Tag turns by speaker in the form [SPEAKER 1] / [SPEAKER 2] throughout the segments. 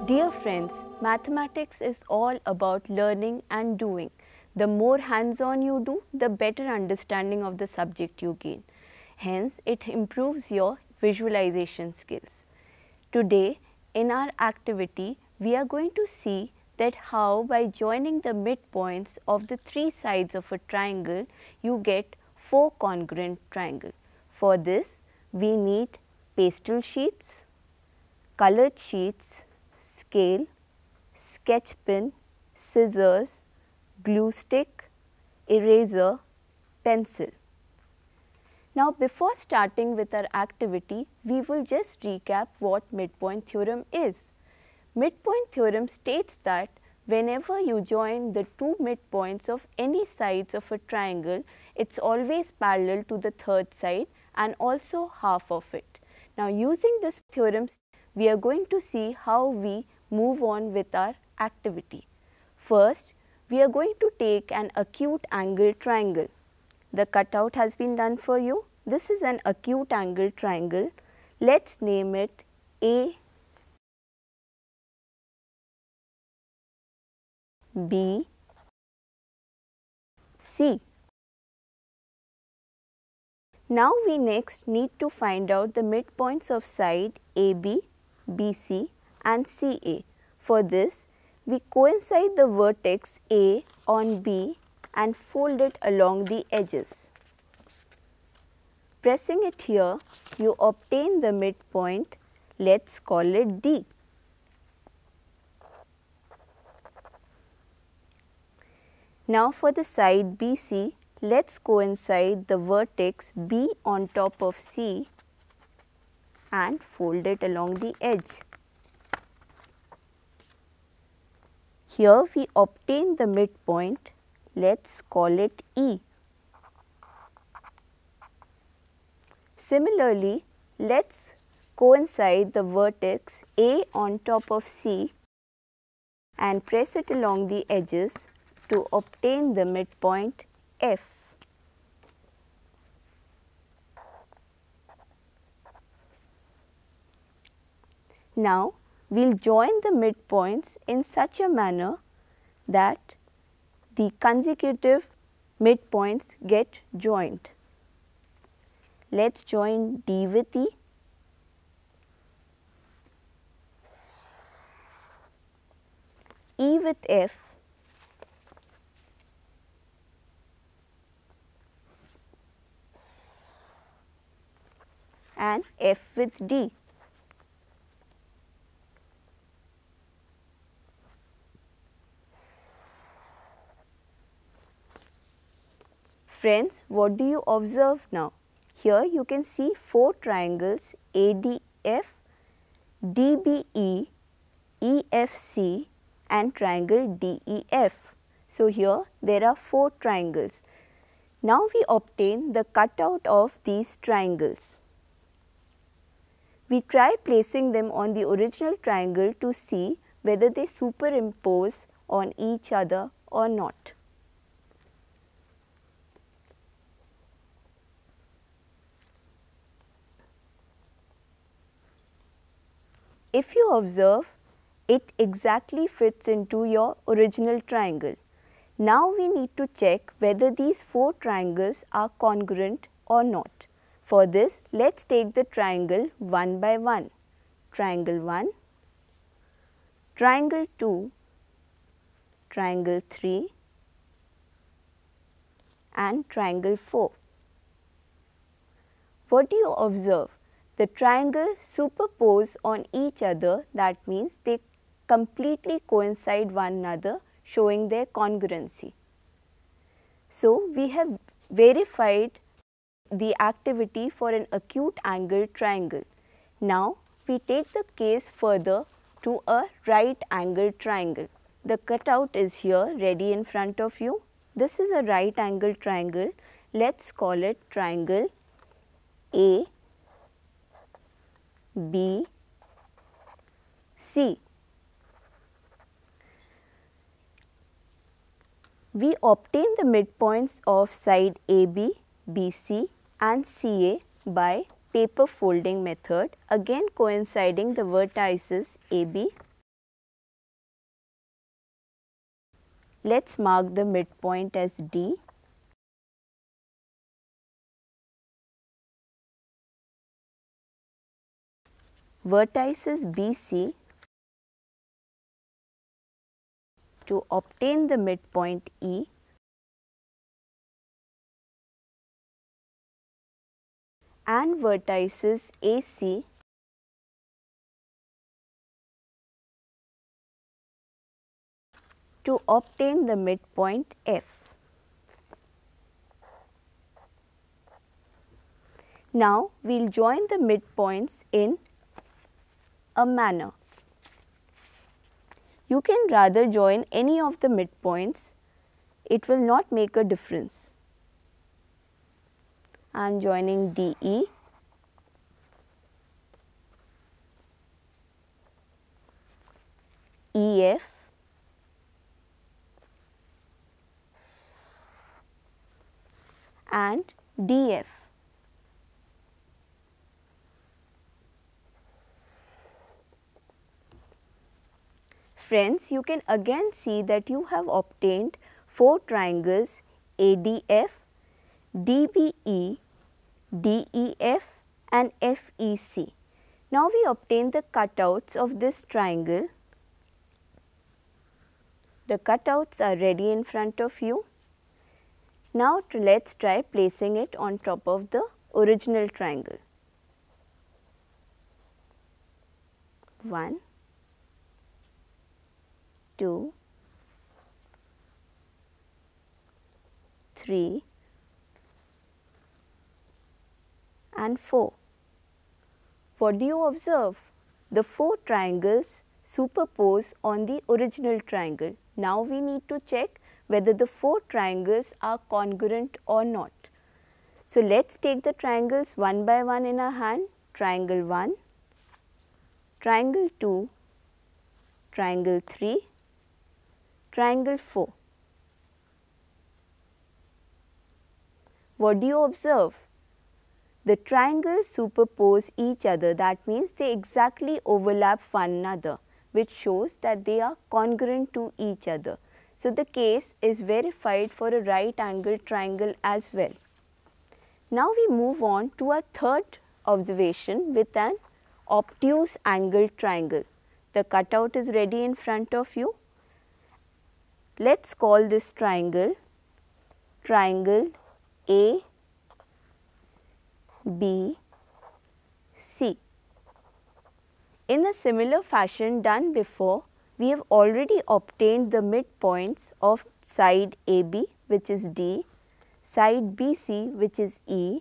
[SPEAKER 1] Dear friends, mathematics is all about learning and doing. The more hands-on you do, the better understanding of the subject you gain. Hence, it improves your visualization skills. Today, in our activity, we are going to see that how by joining the midpoints of the three sides of a triangle, you get four congruent triangles. For this, we need pastel sheets, colored sheets, scale, sketch pen, scissors, glue stick, eraser, pencil. Now, before starting with our activity, we will just recap what midpoint theorem is. Midpoint theorem states that whenever you join the two midpoints of any sides of a triangle, it is always parallel to the third side and also half of it. Now, using this theorem, we are going to see how we move on with our activity. First, we are going to take an acute angle triangle. The cutout has been done for you. This is an acute angle triangle. Let's name it A, B, C. Now, we next need to find out the midpoints of side AB, BC and CA. For this, we coincide the vertex A on B and fold it along the edges. Pressing it here, you obtain the midpoint. Let's call it D. Now, for the side BC, let's coincide the vertex B on top of C and fold it along the edge. Here we obtain the midpoint. Let's call it E. Similarly, let's coincide the vertex A on top of C and press it along the edges to obtain the midpoint F. Now, we will join the midpoints in such a manner that the consecutive midpoints get joined. Let's join D with E, E with F, and F with D. Friends, what do you observe now? Here you can see four triangles ADF, DBE, EFC and triangle DEF. So, here there are four triangles. Now, we obtain the cutout of these triangles. We try placing them on the original triangle to see whether they superimpose on each other or not. If you observe, it exactly fits into your original triangle. Now, we need to check whether these four triangles are congruent or not. For this, let's take the triangle one by one. Triangle 1, triangle 2, triangle 3 and triangle 4. What do you observe? The triangles superpose on each other, that means they completely coincide one another, showing their congruency. So, we have verified the activity for an acute angle triangle. Now, we take the case further to a right angle triangle. The cutout is here ready in front of you. This is a right angle triangle. Let's call it triangle A, B, C. We obtain the midpoints of side AB, BC and CA by paper folding method, again coinciding the vertices AB Let's mark the midpoint as D. Vertices BC. To obtain the midpoint E, and vertices AC to obtain the midpoint F. Now, we will join the midpoints in a manner. You can rather join any of the midpoints, it will not make a difference. I am joining DE, EF, and DF. Friends, you can again see that you have obtained 4 triangles ADF, DBE, DEF and FEC. Now we obtain the cutouts of this triangle. The cutouts are ready in front of you. Now let's try placing it on top of the original triangle. 1, 2, 3 and 4. What do you observe? The 4 triangles superpose on the original triangle. Now we need to check whether the 4 triangles are congruent or not. So let's take the triangles one by one in our hand. Triangle 1, triangle 2, triangle 3, triangle 4. What do you observe? The triangles superpose each other, that means they exactly overlap one another, which shows that they are congruent to each other. So the case is verified for a right angled triangle as well. Now we move on to a third observation with an obtuse angled triangle. The cutout is ready in front of you. Let's call this triangle A, B, C. In a similar fashion done before, we have already obtained the midpoints of side AB, which is D, side BC, which is E,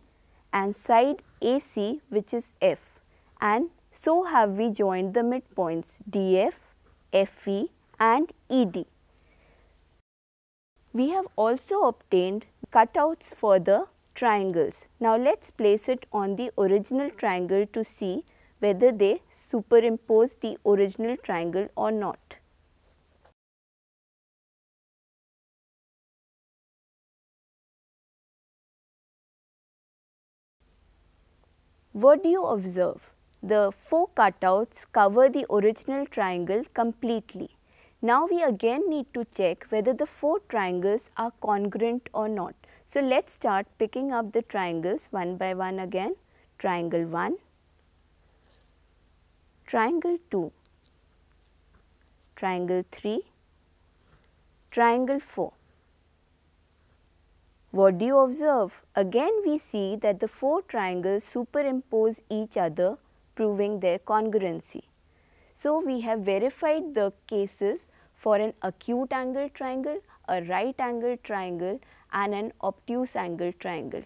[SPEAKER 1] and side AC, which is F, and so have we joined the midpoints DF, FE and ED. We have also obtained cutouts for the triangles. Now let's place it on the original triangle to see whether they superimpose the original triangle or not. What do you observe? The 4 cutouts cover the original triangle completely. Now we again need to check whether the 4 triangles are congruent or not. So let's start picking up the triangles one by one again. Triangle 1, triangle 2, triangle 3, triangle 4. What do you observe? Again we see that the 4 triangles superimpose each other, proving their congruency. So we have verified the cases for an acute angled triangle, a right angled triangle and an obtuse angled triangle.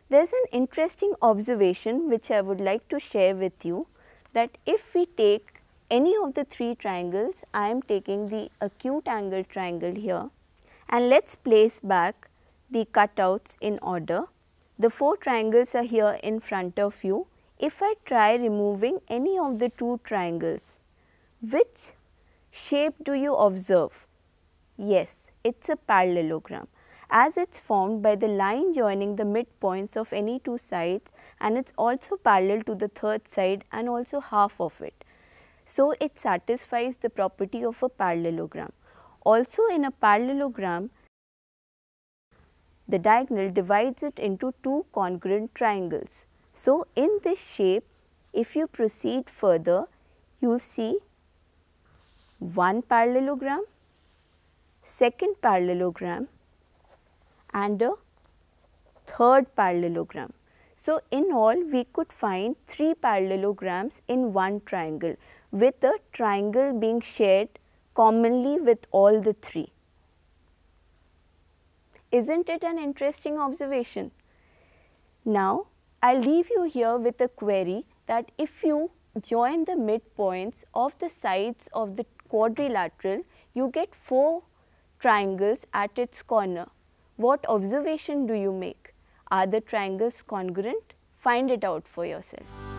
[SPEAKER 1] There is an interesting observation which I would like to share with you, that if we take any of the 3 triangles, I am taking the acute angled triangle here, and let's place back the cutouts in order. The 4 triangles are here in front of you. If I try removing any of the 2 triangles, which shape do you observe? Yes, it is a parallelogram, as it is formed by the line joining the midpoints of any 2 sides, and it is also parallel to the third side and also half of it. So it satisfies the property of a parallelogram. Also in a parallelogram, the diagonal divides it into two congruent triangles. So in this shape, if you proceed further, you will see one parallelogram, second parallelogram and a third parallelogram. So in all, we could find 3 parallelograms in one triangle, with the triangle being shared commonly with all the 3. Isn't it an interesting observation? Now, I'll leave you here with a query that if you join the midpoints of the sides of the quadrilateral, you get 4 triangles at its corner. What observation do you make? Are the triangles congruent? Find it out for yourself.